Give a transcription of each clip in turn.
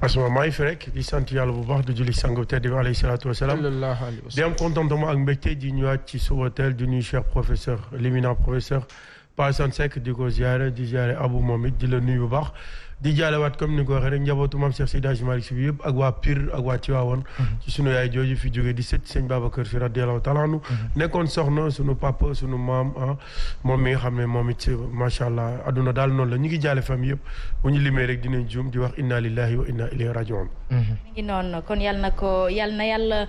asma maa ngi fi rek di sant yàlla bu baax di julli sangu tedd bi alayhi salaatu wasalaam di am contentement ak mbégte di ñëwaat ci suba teel di nuyu cher professeur l'éminent professeur Pa Assane Seck di ko ziare di ziare Abou moom it di la nuyu bu baax di jaalewaat comme ni ko waxee rek njabootu maam Cheikh Seydi Hadji Malick Sy bi yëpp ak waa Pire ak waa Tivaouane ci sunu yaay jooju fi jógee di sët sëñ Babacar Sy radiyallahu taala anhu nekkoon soxna sunu papa sunu maam moom mi nga xam ne moom it macha allah adduna daal noonu la ñu ngi jaale famille yëpp bu ñu limee rek dinañ juum di wax inna lillahi wa inna ilayhi rajiun. mi ngi noonu kon yal na yàlla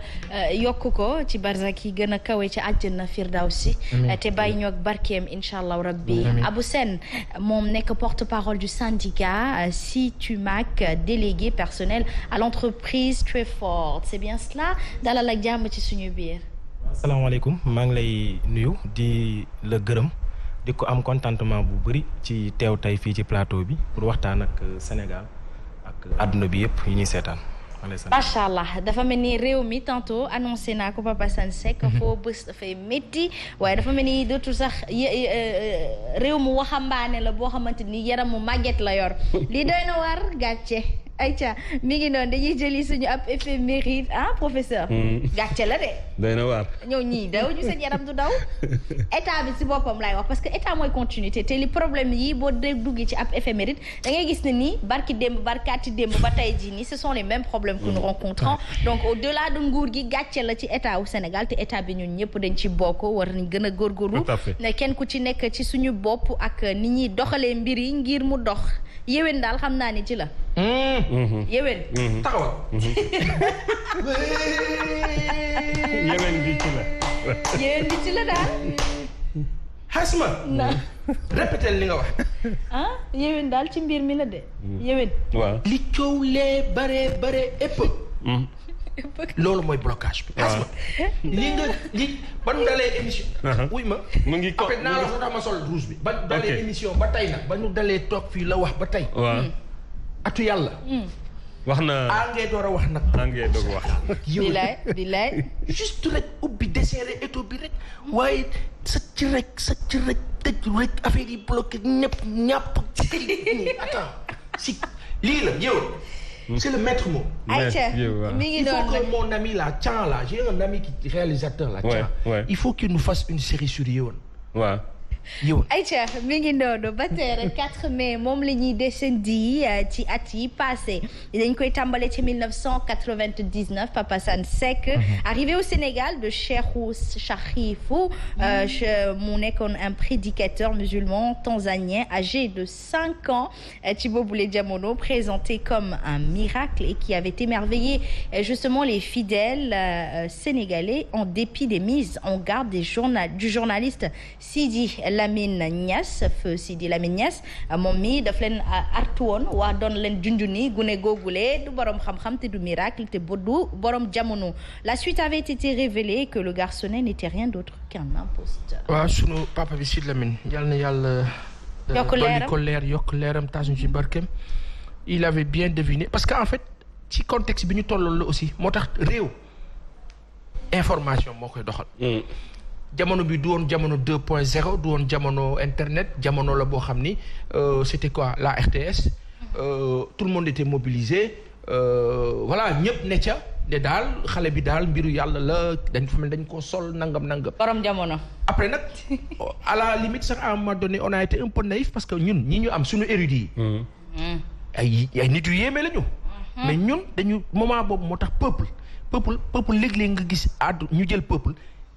yokk ko ci barzak yi gën a kawe ci àjjana firdawsi te bàyyi ñoo ak barkeem incha allah rabbi. Abou Sène moom nekk porte-parole du syndicat SITUMAC, délégué personnel à l'entreprise Trefort, c'est bien cela? dalal ak jàmm ci suñu biir. asalaamaaleykum maa ngi lay nuyu di la gërëm di ko am contentement bu bëri ci teew tey fii ci plateau bi pour waxtaan ak Sénégal ak àdduna bi yëpp yi ñuy seetaan. macha allah dafa mel ni réew mi tantôt annoncé naa ko Papa Assane Seck foo bés dafay métti waaye dafa mel ni dootul sax réew mu waxambaane la boo xamante ni yaram mu màgget la yor lii doy na war gàcce ayca mi ngi noonu dañuy jëli suñu ab éphéméride professeur. gàcce la de. doy na waar. ñëw ñii daw ñu seen yaram du daw état bi si boppam laay wax parce que état mooy continuité te li problème yi boo dee duggee ci ab éphéméride da ngay gis ne nii barki démb barkaati démb ba tey jii nii ce sont les mêmes problèmes que nous rencontrons donc au delà de nguur gi gàcce la ci état wu Sénégal te état bi ñun ñëpp dañ ci bokk war nañ gën a góorgóorlu. ne kenn ku ci nekk ci suñu bopp ak ni ñuy doxalee mbir yi ngir mu dox yéwén daal xam naa ni ci la. yéwén. taxawal. yéwén bi ci la. yéwén bi ci la daal. xasma. répété li nga wax. yéwén daal ci mbir mi la de. yéwén. waaw li coow lee bare ëpp. loolu mooy blocage bi. xasma li ba nu dalee émission. wuy ma mu ngi ko après naa la tax ma sol rouge bi. ba nu dalee émission ba tey nag ba nu dalee toog fii la wax ba tey. waaw atu yàlla. wax na ngay door a wax nag. ngay doog wax. bilaay juste rek ubbi desserré étau bi rek waaye sa ci rek tëj rek affaire yi bloqué ñàpp attends si lii la yow. c'est le maître mot. Aïcha mi ngi il faut doon que mon ami là Thian là j'ai un ami qui réalisateur là Thian. il faut qu'il nous fasse une série sur Yeewoon. waaw. Aïcha mi ngi noonu ba tey rek 4 mai moom la ñuy descendi ci at yi passé dañ koy tàmbale ci 1999 Papa Assane Seck arrivé au Sénégal de Cheikhou Charifou mu nekkoon un prédicateur musulman tanzanien âgé de 5 ans ci boobule jamono présenté comme un miracle et qui avait émerveillé justement les fidèles sénégalais en dépit des mises en garde du journaliste Sidi Lamine Niass feu Sidi Lamine Niass moom mi daf leen artu woon waa doon leen junjuni gune googule du borom xam-xam te du miracle te du borom jamono. La suite avait été révélée que le garçonnet n'était rien d'autre qu'un imposteur. waaw sunu papa bi Sidi Lamine yal na yàlla. yokk ko leer yokk leeram taas ñu ci barkeem. il avait bien deviné parce que en fait ci contexte bi ñu tolloon la aussi moo tax réew information moo koy doxal. jamono bi du woon jamono 2.0 du woon jamono internet jamono la boo xam ni c'était quoi la RTS tout le monde était mobilisé voilà ñëpp ne ca ne daal xale bi daal mbiru yàlla la dañ ko sol nangam. borom jamono. après nag à la limite sax à un moment donné on a été un peu naïf parce que ñun ñi ñu am suñu érudits yi. ay nit yu yéeme la ñu. mais ñun dañu moment boobu moo tax peuple léeg-léeg nga gis ñu jël peuple.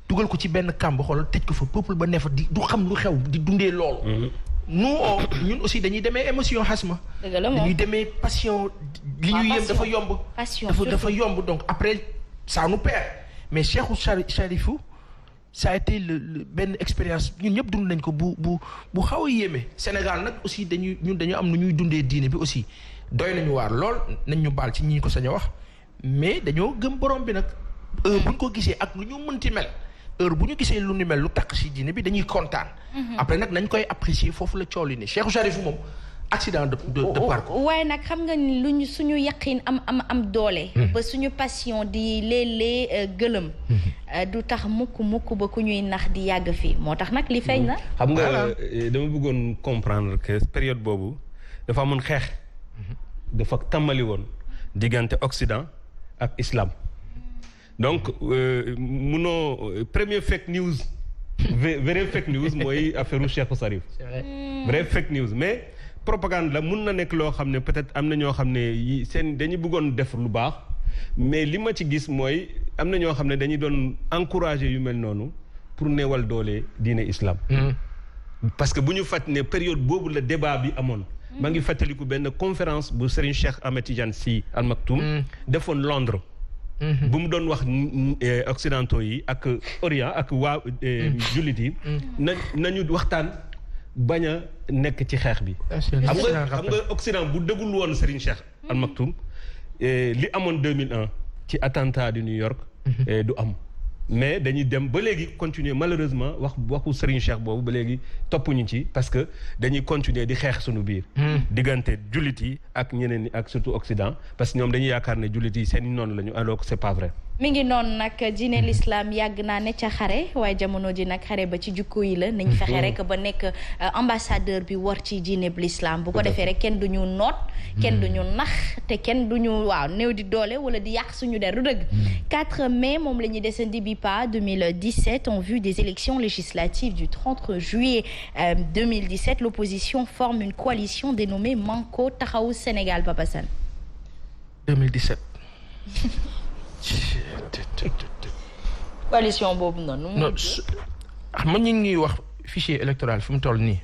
dugal ko ci benn kàmb xoolal tëj ko fa peuple ba ne fa du xam lu xew di dundee loolu. ñun aussi dañuy demee émotion xasma. dañuy demee passion. li ñu yëm dafa yomb. dafa yomb donc après ça nous perd mais Cheikhou Charifou ça a été benn expérience ñun ñëpp dund nañ ko bu xaw a yéeme. Sénégal nag aussi dañu am nu ñuy dundee diine bi aussi doy nañu waar lool nañ ñu baal ci ñi ko sañ a wax mais dañoo gëm borom bi nag. bu ñu ko gisee ak lu ñu mënti mel. heure bu ñu gisee lu ni mel lu takk ci diine bi dañuy kontaan. après nag nañ koy apprécier foofu la coow li ne Cheikhou Charifou moom accident de parcours. waaye nag xam nga ni luñu suñu yaqin am doole. ba suñu passion di léeg-léeg gëlëm. du tax mukk ba ku ñuy nax di yàgg fii moo tax nag li feeñ na. xam nga dama bëggoon comprendre que période boobu dafa amoon xeex. dafa tàmbali woon diggante Occident ak islam donc munoo premier fake news vrai fake news mooy affaire Cheikh Sarif. c'est vrai. vrai fake news mais propagande la mun na nekk loo xam ne peut-être am na ñoo xam ne seen dañuy bëggoon def lu baax mais li ma ci gis mooy am na ñoo xam ne dañuy doon encourager yu mel noonu pour neewal doole diine islam. parce que bu ñu fàtt ne période boobu la débat bi amoon. maa ngi fàttaliku benn conférence bu Serigne Cheikh Ahmed Tidiane Sy Al Maktoum. defoon Londres. bu mu doon wax occidentaux yi ak Orient ak waa jullit yi. nañu waxtaan bañ a nekk ci xeex bi. xam nga Occident bu dégul woon Serigne Cheikh Al Maktoum li amoon 2001 ci attentat du New York. du am. mais dañuy dem ba léegi continuer malheureusement waxu Serigne Cheikh boobu ba léegi toppuñu ci parce que dañuy continuer di xeex suñu biir. diggante jullit yi ak ñeneen ñi ak surtout Occident parce que ñoom dañuy yaakaar ne jullit yi seen i noonu lañu alors que c'est pas vrai. mi ngi noonu nag diine l'islam yàgg naa ne ca xare waaye jamono ji nag xare ba ci jukko yi la nañ fexe rek ba nekk ambassadeur bi war ci diine l'islam bu ko defee rek kenn du ñu noot kenn du ñu nax te kenn du ñu néew di doole wala di yàq suñu der du dëgg 4 mai moom la ñuy desandi bi pas 2017 en vue des élections législatives du 30 juillet 2017 l'opposition forme une coalition dénommée Manko Taxawu Sénégal Papa Sane 2017 coalition boobu noonu. non xam nga ñu ngi wax fichier électoral fi mu toll nii.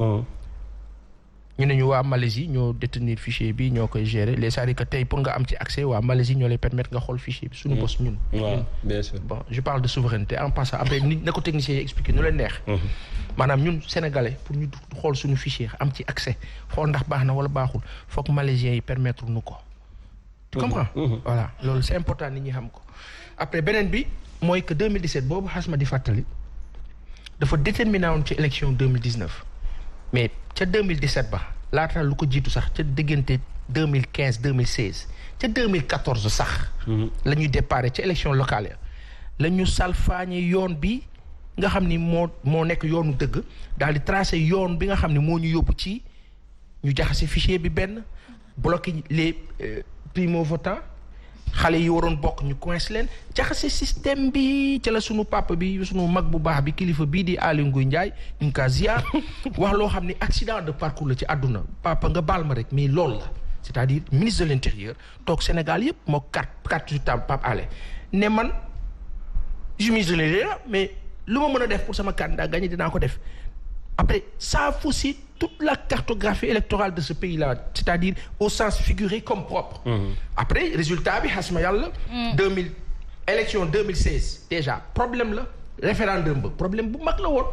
ñu ne ñu waa Malaisie ñoo détenir fichier bi ñoo koy gérer les c'est-à-dire que tey pour nga am ci accès waa Malaisie ñoo lay permettre nga xool fichier bi suñu bos ñun. waaw bien sûr. bon je parle de souveraineté en passant après nit na ko technicien yi expliqué nu leen neex. maanaam ñun sénégalais pour ñu xool suñu fichier am ci accès xool ndax baax na wala baaxul foog malaisiens yi permettre nu ko. tu comprends. voilà loolu c'est important nit ñi xam ko. après beneen bi mooy que 2017 boobu xas ma di fàttali dafa déterminé woon ci élection 2019 mais ca 2017 ba laata lu ko jiitu sax ca diggante 2015 2016 ca 2014 sax. la ñuy déparé ca élection locale ya la ñu salfaañe yoon bi nga xam ni moo nekk yoonu dëgg daal di tracé yoon bi nga xam ni moo ñu yóbbu ci ñu jaxase fichier bi benn bloqué les primo votants xale yi waroon bokk ñu coince leen jaxase système bi ca la sunu papa bi sunu mag bu baax bi kilifa bii di Aly Ngouille Ndiaye ñu ngi kaa ziar wax loo xam ni accident de parcours la ci àdduna papa nga baal ma rek mais loolu la c'est-à-dire ministre de l'intérieur toog Sénégal yëpp moo carte du table Pape Alé ne man je ministre de l'intérieur mais lu ma mën a def pour sama candidat gagné dinaa ko def après ça fausse toute la cartographie électorale de ce pays-là c'est-à-dire au sens figuré comme propre. Après résultat bi xasma yàlla. 2000 élection 2016 déjà problème la référendum ba problème bu mag la woon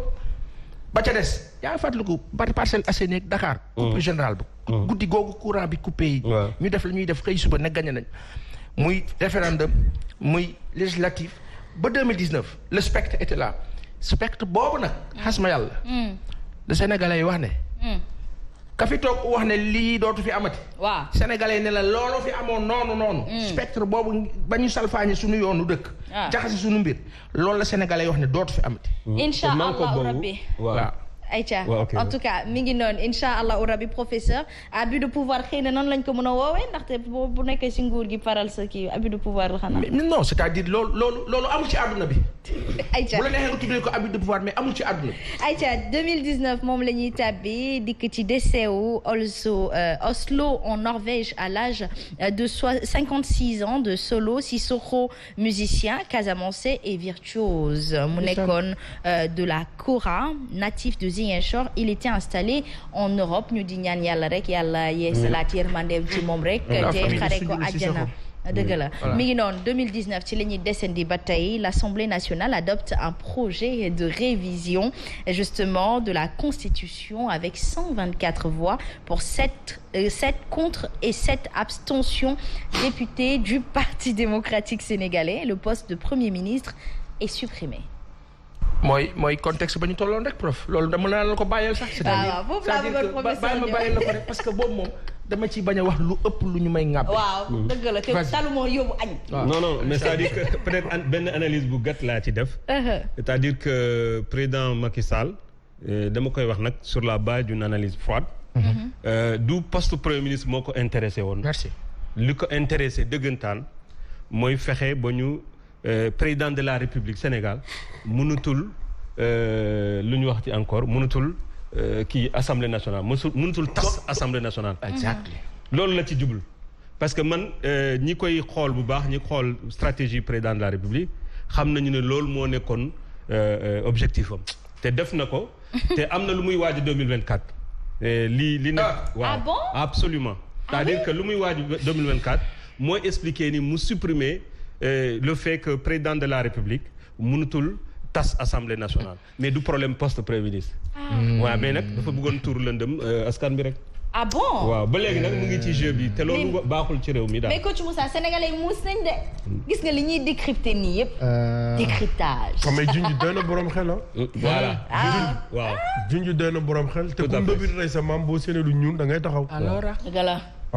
ba ca des yaa ngi fàttaliku Parcelles Assainies ak Dakar. coupé général ba. guddi googu courant bi coupé yi. ñu def la ñuy def xëy suba ne gagné nañ muy référendum muy législatif ba 2019 le spectre était là spectre boobu nag xasma yàlla. le Sénégalais yi wax ne. ka fi toog wax ne lii dootu fi amati. waaw Sénégalais ne la loolu fi amoon noonu. spectre boobu ba ñu salfaañe suñu yoonu dëkk. jaxase suñu mbir loolu la Sénégalais yi wax ne dootu fi amati. incha allahu rabbi waaw. Aïcha en tout cas mi ngi noonu incha allahu rabbi professeur abus de pouvoir xëy na noonu lañ ko mën a woowee ndaxte bu nekkee si nguur gi paral sa kii abus de pouvoir la xanaa. non c'est-à-dire loolu amul ci àdduna bi. Aïcha bu la neexee nga tuddee ko abus de pouvoir mais amul ci àdduna bi. Aïcha 2019 moom la ñuy tàbbi dikk ci décès wu Oslo en Norvège à l'âge de 56 ans de Solo Sissoko musicien casamançais et virtuose mu nekkoon de la Kora natif de Ziguinchor il était installé en Europe ñu di ñaan yàlla rek yàlla yeesalaat yërmandeem ci moom rek te xare ko àjjana dëgg la mi ngi noonu 2019 ci la ñuy descendi ba tey l'Assemblée nationale adopte un projet de révision justement de la Constitution avec 124 voix pour 7 contre et 7 abstentions députés du Parti démocratique sénégalais le poste de Premier ministre est supprimé. mooy contexte ba ñu tolloon rek prof loolu dama la ko bàyyeel sax. waaw foofu laa bëggoon professeur ma bàyyil la ko rek parce que boobu moom dama ci bañ a wax lu ëpp lu ñu may ŋàbb. waaw dëgg la te talu moo yóbbu añ. non mais c'est-à-dire que peut-être benn analyse bu gàtt laa ci def. c'est-à-dire que président Macky Sall dama koy wax nag sur la base d'une analyse froide. du poste premier ministre moo ko intéressé woon. merci li ko intéressé dëggantaan mooy fexe ba ñu président de la République Sénégal mënutul lu ñu wax ci encore mënutul kii assemblée nationale mënutul tas assemblée nationale. exactly loolu la ci jublu parce que man ñi koy xool bu baax ñi xool stratégie président de la République xam nañu ne loolu moo nekkoon objectif am te def na ko te am na lu muy waaj 2024. li nekk waaw bon? Absolument. C'est-à-dire que lu muy waaj 2024 mooy expliquer ni mu supprimer le fait que président de la République mënutul tas assemblée nationale mais du problème poste premier ministre. waaw mais nag dafa bëggoon tuur lëndëm askan bi rek. ah bon waaw ba léegi nag mu ngi ci jeu bi te loolu baaxul ci réew mi daal. mais coach Moussa sénégalais yi muus nañ de gis nga li ñuy décrypter nii yëpp. décryptage. mais junj doy na borom xel ah. voilà waaw. junj doy na borom xel. te ku ndóbit rey sa maam boo séenee du ñuun da ngay taxaw. alors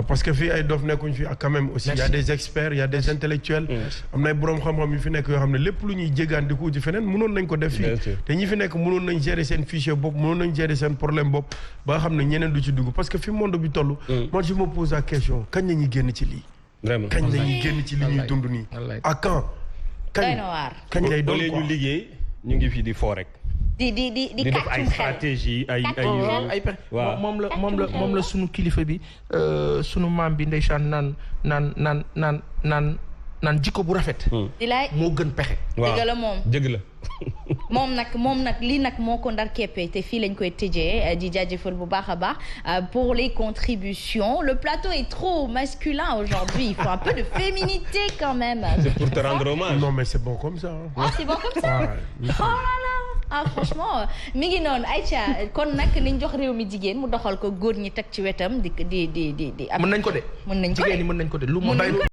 parce que fii ay dof nekkuñ fi ak quand même aussi y a des experts y a des intellectuels am na ay borom xam-xam yu fi nekk yoo xam ne lépp lu ñuy jégaan di ko wuti feneen mënoon nañ ko def fii te ñi fi nekk mënoon nañ gérer seen fichier bopp mënoon nañ gérer seen problème bopp ba nga xam ne ñeneen du ci dugg parce que fi monde bi toll moi je me pose la question kañ la ñuy génn ci lii vraiment kañ la ñuy génn ci li ñuy dund nii à quand kañ lay doon ñu liggéey ñu ngi fi di foo rek di def ay stratégie ay moom la sunu kilifa bi sunu maam bi ndeysaan naan jikko bu rafet. moo gën pexe. waaw dëgg la moom dëgg la. moom nag lii nag moo ko ndar keppe te fii lañ koy tëjee di jaajëfal bu baax a baax pour les contributions le plateau est trop masculin aujourd'hui il faut un peu de féminité quand même. c'est pour te rendre hommage. non mais c'est bon comme ça. ah c'est bon comme ça. oh là là. ah franchement mi ngi noonu Aïcha kon nag niñ jox réew mi jigéen mu doxal ko góor ñi teg ci wetam di. mën nañ ko de. mën nañ ko de jigéen ñi mën nañ ko de lu mu